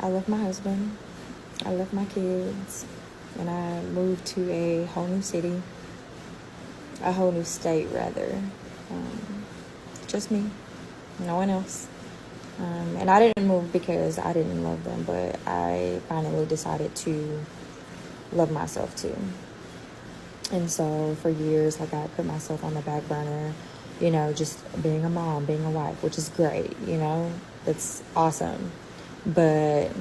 I left my husband, I left my kids, and I moved to a whole new city, a whole new state, rather. Um, just me, no one else. And I didn't move because I didn't love them, but I finally decided to love myself too. And so for years, like I put myself on the back burner, just being a mom, being a wife, which is great, that's awesome. But,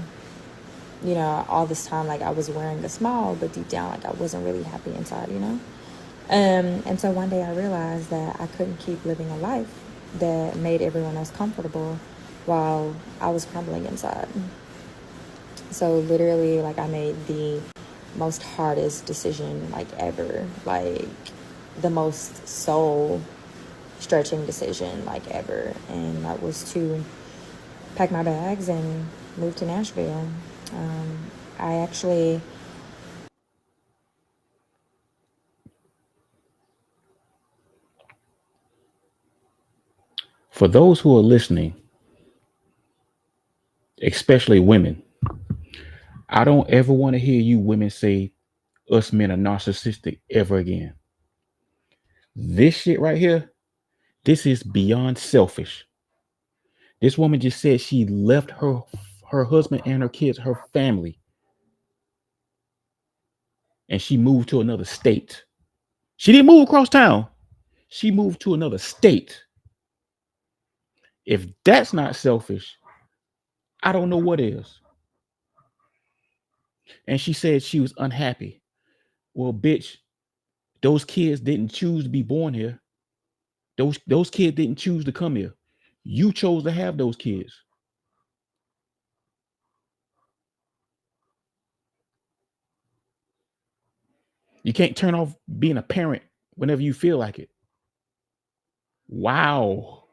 all this time, like I was wearing a smile, but deep down, like I wasn't really happy inside. And so one day I realized that I couldn't keep living a life that made everyone else comfortable while I was crumbling inside. So literally, like I made the most hardest decision like ever, like the most soul stretching decision like ever, and that was to pack my bags and move to Nashville. I actually For those who are listening, especially women, I don't ever want to hear you women say us men are narcissistic ever again. This shit right here, this is beyond selfish. This woman just said she left her husband and her kids, her family, and she moved to another state. She didn't move across town. She moved to another state. If that's not selfish, I don't know what is. And she said she was unhappy. Well, bitch, those kids didn't choose to be born here. Those kids didn't choose to come here. You chose to have those kids. You can't turn off being a parent whenever you feel like it. Wow.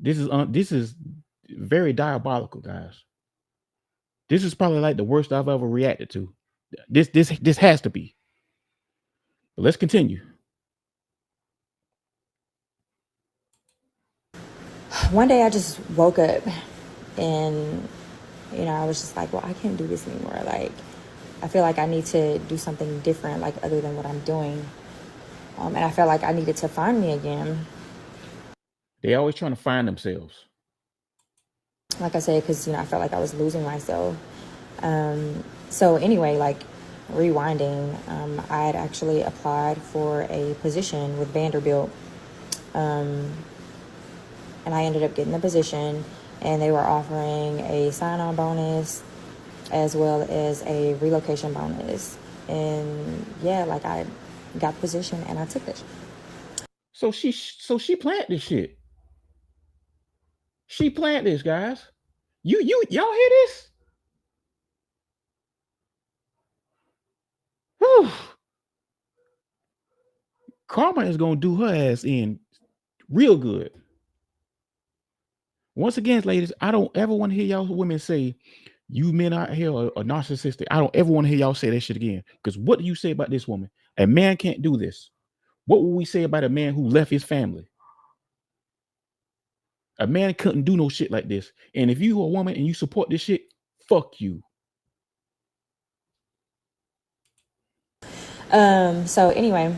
This is very diabolical, guys. This is probably like the worst I've ever reacted to. This has to be. But let's continue. one day I just woke up and I was just like, well, I can't do this anymore. Like I feel like I need to do something different, like other than what I'm doing. And I felt like I needed to find me again. They always trying to find themselves. Like I said, because I felt like I was losing myself. So anyway, like rewinding, I had actually applied for a position with Vanderbilt, um, and I ended up getting the position. And they were offering a sign-on bonus as well as a relocation bonus. And yeah, like I got the position and I took it. So she planned this shit. She planned this, guys. Y'all hear this? Whew. Karma is gonna do her ass in real good. Once again, ladies, I don't ever want to hear y'all women say you men out here are narcissistic. I don't ever want to hear y'all say that shit again. Because what do you say about this woman? A man can't do this. What would we say about a man who left his family? A man couldn't do no shit like this. And if you a woman and you support this shit, fuck you. So anyway,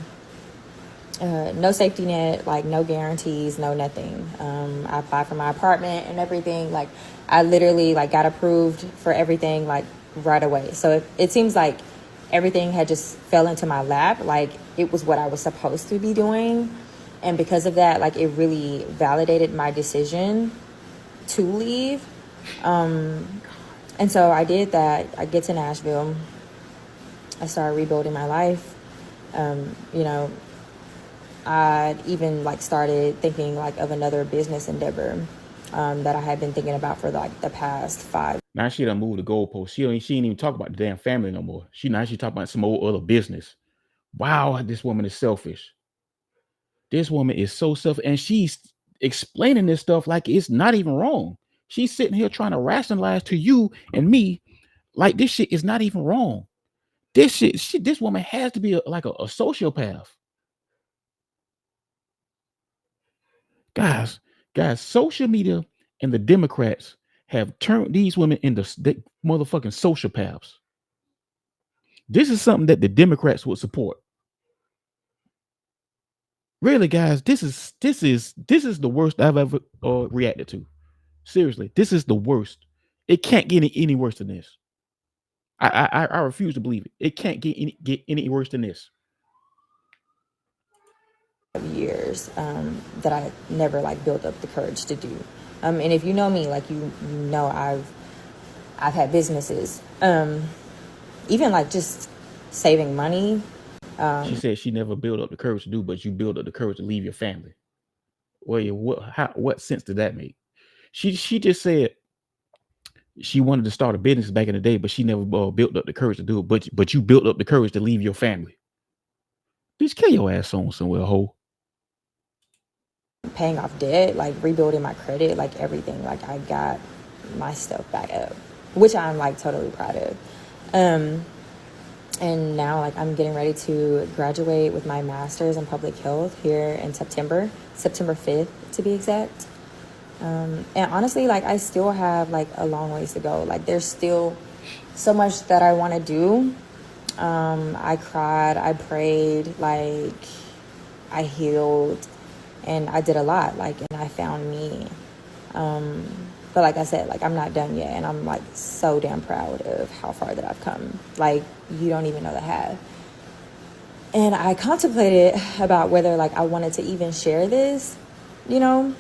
no safety net, like no guarantees, no nothing. I applied for my apartment and everything. Like I literally like got approved for everything like right away. So it seems like everything had just fell into my lap. Like it was what I was supposed to be doing. And because of that, like it really validated my decision to leave. And so I did that. I get to Nashville. I started rebuilding my life. Um, you know, I even like started thinking like of another business endeavor that I had been thinking about for like the past 5. Now she done moved the goalpost. She ain't even talk about the damn family no more. She talk about some old other business. Wow, this woman is selfish. This woman is so selfish. And she's explaining this stuff like it's not even wrong. She's sitting here trying to rationalize to you and me like this shit is not even wrong. This woman has to be like a sociopath. Guys, social media and the Democrats have turned these women into motherfucking sociopaths. This is something that the Democrats would support. Really, guys, this is the worst I've ever reacted to. Seriously, this is the worst. It can't get any worse than this. I refuse to believe it. It can't get any worse than this. Years that I never like built up the courage to do. And if you know me, like you know, I've had businesses, even like just saving money. She said she never built up the courage to do, but you built up the courage to leave your family. Well, what sense did that make? She just said she wanted to start a business back in the day, but she never built up the courage to do it. But you built up the courage to leave your family. Bitch, kill your ass on somewhere, hoe. Paying off debt, like rebuilding my credit, like everything. Like I got my stuff back up, which I'm like totally proud of. And now like I'm getting ready to graduate with my master's in public health here in September 5th to be exact. And honestly, like I still have like a long ways to go. Like there's still so much that I want to do. I cried, I prayed, like I healed, and I did a lot, like, and I found me. But like I said, like I'm not done yet, and I'm like so damn proud of how far that I've come. Like you don't even know the half. And I contemplated about whether like I wanted to even share this, you know,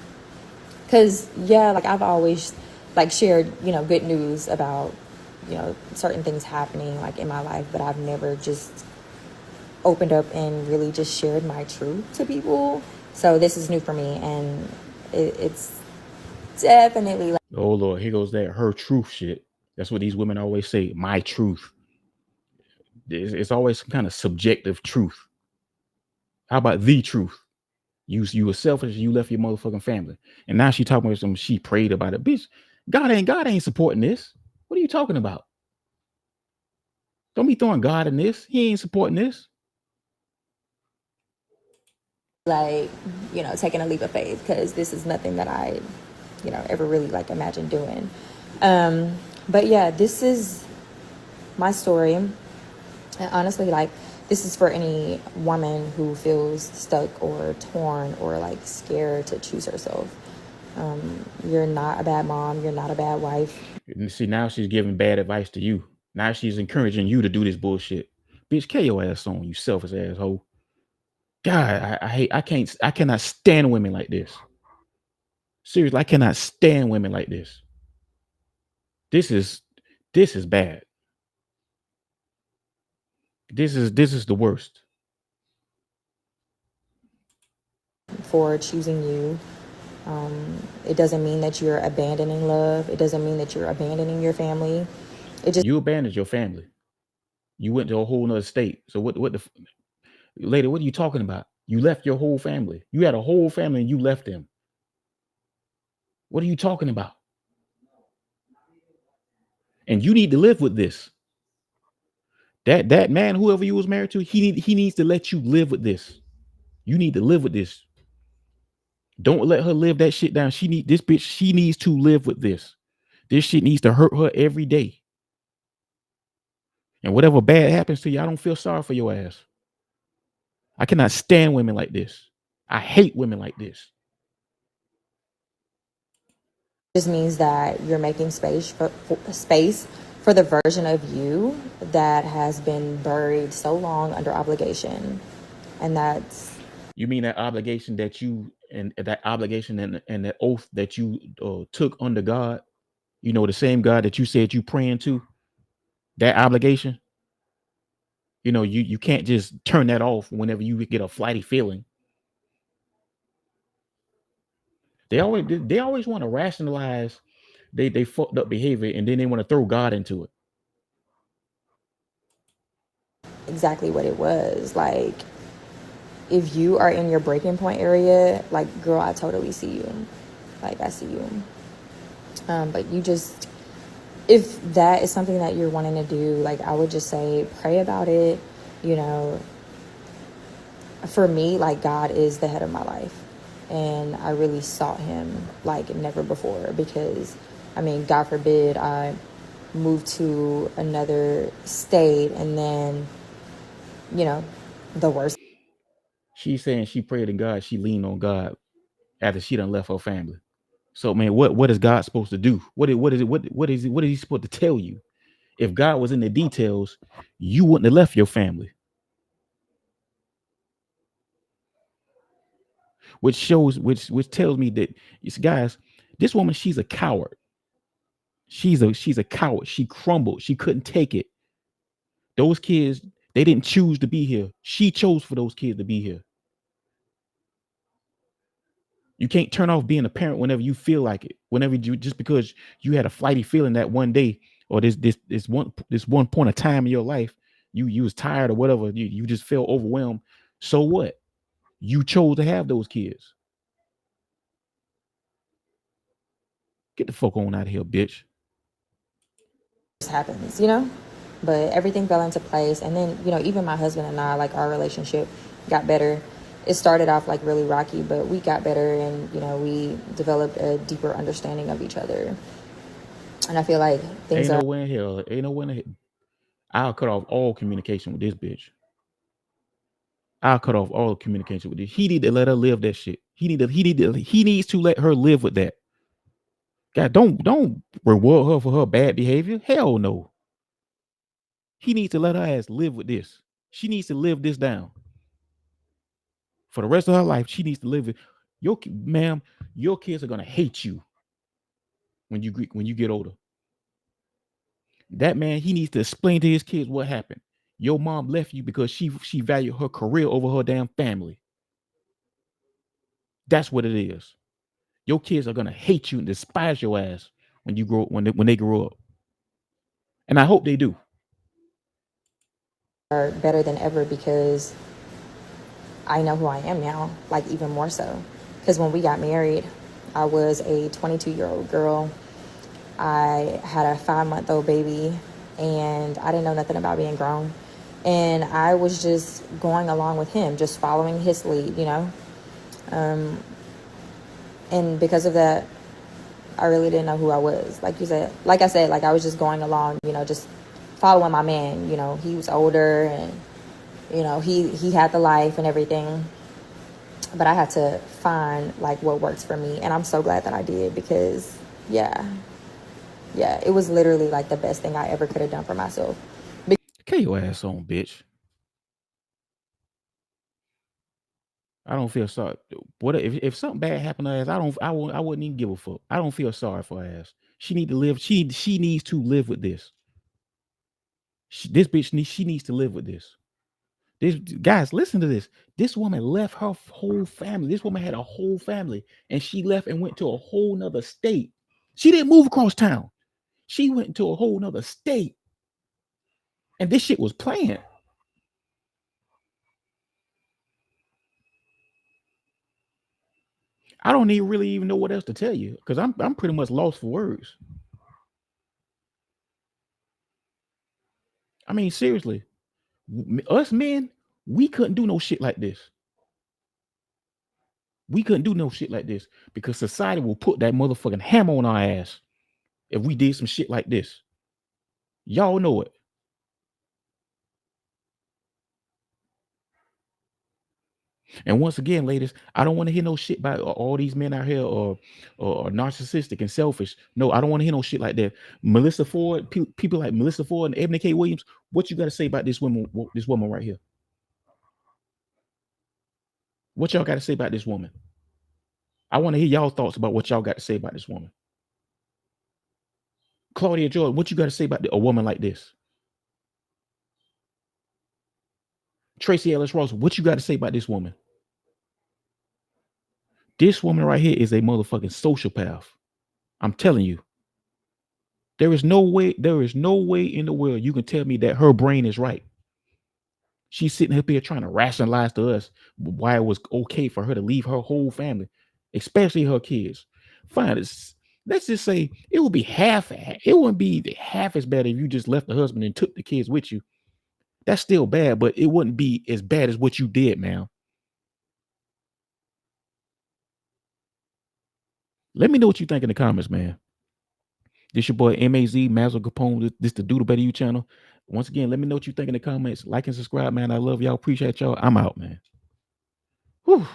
because yeah, like I've always like shared, you know, good news about, you know, certain things happening like in my life, but I've never just opened up and really just shared my truth to people. So this is new for me, and it's definitely like, oh Lord, here goes that her truth shit. That's what these women always say. My truth. It's always some kind of subjective truth. How about the truth? You were selfish. You left your motherfucking family, and now she talking about some. She prayed about it, bitch. God ain't supporting this. What are you talking about? Don't be throwing God in this. He ain't supporting this. you know, taking a leap of faith, because this is nothing that I, you know, ever really like imagined doing. But yeah, this is my story. And honestly, like this is for any woman who feels stuck or torn or like scared to choose herself. You're not a bad mom. You're not a bad wife. And see, now she's giving bad advice to you. Now she's encouraging you to do this bullshit. Bitch, kill your ass on, you selfish asshole. God, I hate. I cannot stand women like this. Seriously, I cannot stand women like this. This is bad. This is the worst. For choosing you. It doesn't mean that you're abandoning love. It doesn't mean that you're abandoning your family. It just You abandoned your family. You went to a whole nother state. So what the lady, what are you talking about? You left your whole family. You had a whole family and you left them. What are you talking about? And you need to live with this. That man, whoever you was married to, he needs to let you live with this. You need to live with this. Don't let her live that shit down. This bitch, she needs to live with this. This shit needs to hurt her every day. And whatever bad happens to you, I don't feel sorry for your ass. I cannot stand women like this. I hate women like this. just means that you're making space for the version of you that has been buried so long under obligation. And that's You mean that obligation that you and that obligation and that oath that you took under God? You know, the same God that you said you praying to. That obligation. You know, you can't just turn that off whenever you get a flighty feeling. They always want to rationalize they fucked up behavior, and then they want to throw God into it. exactly what it was. Like, if you are in your breaking point area, like, girl, I totally see you. Like, I see you. But you just, if that is something that you're wanting to do, like, I would just say pray about it. You know, for me, like, God is the head of my life. And I really sought him like never before, because I mean, God forbid I move to another state and then, you know, the worst She's saying she prayed to God, she leaned on God after she done left her family. So man, what is God supposed to do? What is he supposed to tell you? If God was in the details, you wouldn't have left your family. Which tells me that guys, this woman, she's a coward. She's a coward. She crumbled. She couldn't take it. Those kids, they didn't choose to be here. She chose for those kids to be here. You can't turn off being a parent whenever you feel like it. Whenever you just because you had a flighty feeling that one day or this one point of time in your life, you was tired or whatever, you just felt overwhelmed. So what? You chose to have those kids. Get the fuck on out of here, bitch. happens, you know? But everything fell into place. And then, you know, even my husband and I, like, our relationship got better. It started off like really rocky, but we got better, and, you know, we developed a deeper understanding of each other. And I feel like things Ain't are no way in hell. Ain't no way in hell. I'll cut off all communication with this bitch. I'll cut off all communication with this. He need to let her live that shit. He needs to let her live with that. God, don't reward her for her bad behavior. Hell no. He needs to let her ass live with this. She needs to live this down for the rest of her life. She needs to live it. Ma'am, your kids are gonna hate you when you get older. That man, he needs to explain to his kids what happened. Your mom left you because she valued her career over her damn family. That's what it is. Your kids are gonna hate you and despise your ass when they grow up. And I hope they do. better than ever because I know who I am now, like even more so. Because when we got married, I was a 22-year-old girl. I had a 5-month-old baby, and I didn't know nothing about being grown. And I was just going along with him, just following his lead, you know? And because of that, I really didn't know who I was. Like I said, like I was just going along, you know, just following my man. You know, he was older, and, you know, he had the life and everything. But I had to find like what works for me. And I'm so glad that I did, because yeah, it was literally like the best thing I ever could have done for myself. Get your ass on, bitch. I don't feel sorry. What if something bad happened to her ass? I wouldn't even give a fuck. I don't feel sorry for her ass. She need to live. She needs to live with this. This bitch she needs to live with this. This guys, listen to this. This woman left her whole family. This woman had a whole family, and she left and went to a whole nother state. She didn't move across town. She went into a whole nother state, and this shit was planned. I don't even really even know what else to tell you because I'm pretty much lost for words. I mean, seriously, us men, we couldn't do no shit like this. We couldn't do no shit like this because society will put that motherfucking hammer on our ass if we did some shit like this. Y'all know it. And once again, ladies, I don't want to hear no shit about all these men out here or narcissistic and selfish. No, I don't want to hear no shit like that. Melissa Ford, people like Melissa Ford and Ebony K. Williams, what you got to say about this woman right here? What y'all got to say about this woman? I want to hear y'all thoughts about what y'all got to say about this woman. Claudia Jordan, what you got to say about a woman like this? Tracy Ellis Ross, what you got to say about this woman? This woman right here is a motherfucking sociopath. I'm telling you. There is no way in the world you can tell me that her brain is right. She's sitting up here trying to rationalize to us why it was okay for her to leave her whole family, especially her kids. Fine, let's just say it would be half. It wouldn't be half as bad if you just left the husband and took the kids with you. That's still bad, but it wouldn't be as bad as what you did, man. Let me know what you think in the comments, man. This your boy Mazo Capone. This the Do the Better You channel. Once again, let me know what you think in the comments. Like and subscribe, man. I love y'all. Appreciate y'all. I'm out, man. Whew.